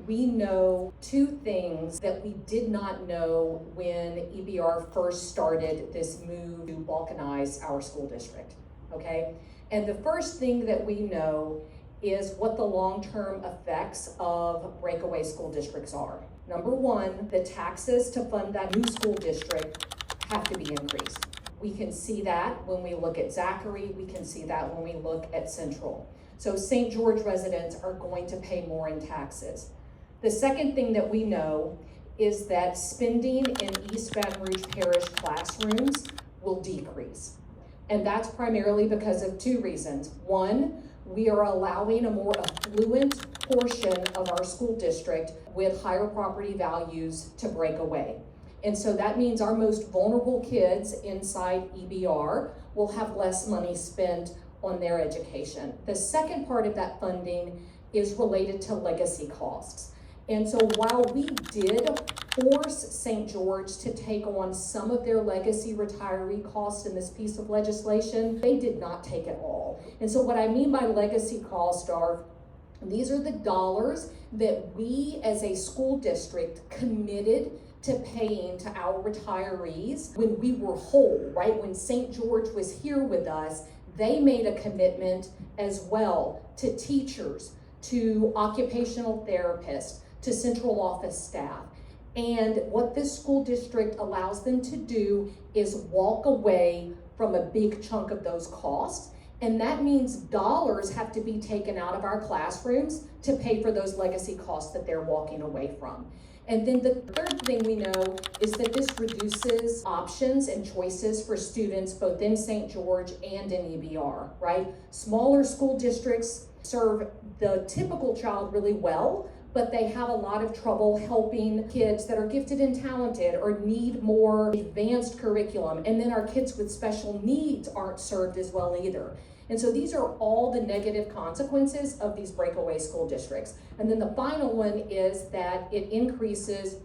we know two things that we did not know when EBR first started this move to balkanize our school district, okay? And the first thing that we know is what the long-term effects of breakaway school districts are. Number one, the taxes to fund that new school district have to be increased. We can see that when we look at Zachary, we can see that when we look at Central. So St. George residents are going to pay more in taxes. The second thing that we know is that spending in East Baton Rouge Parish classrooms will decrease. And that's primarily because of two reasons. One, we are allowing a more affluent portion of our school district with higher property values to break away. And so that means our most vulnerable kids inside EBR will have less money spent on their education. The second part of that funding is related to legacy costs. And so while we did force St. George to take on some of their legacy retiree costs in this piece of legislation, they did not take it all. And so what I mean by legacy costs are, these are the dollars that we as a school district committed to paying to our retirees when we were whole, right? When St. George was here with us, they made a commitment as well to teachers, to occupational therapists, to central office staff. And what this school district allows them to do is walk away from a big chunk of those costs. And that means dollars have to be taken out of our classrooms to pay for those legacy costs that they're walking away from. And then the third thing we know is that this reduces options and choices for students both in St. George and in EBR, right? Smaller school districts serve the typical child really well, but they have a lot of trouble helping kids that are gifted and talented or need more advanced curriculum. And then our kids with special needs aren't served as well either. And so these are all the negative consequences of these breakaway school districts. And then the final one is that it increases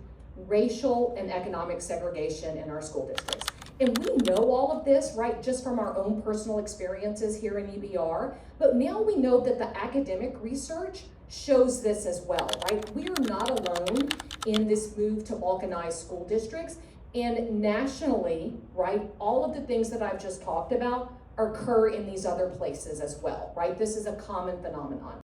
racial and economic segregation in our school districts. And we know all of this, right, just from our own personal experiences here in EBR, but now we know that the academic research shows this as well, right? We are not alone in this move to balkanize school districts. And nationally, right, all of the things that I've just talked about occur in these other places as well, right? This is a common phenomenon.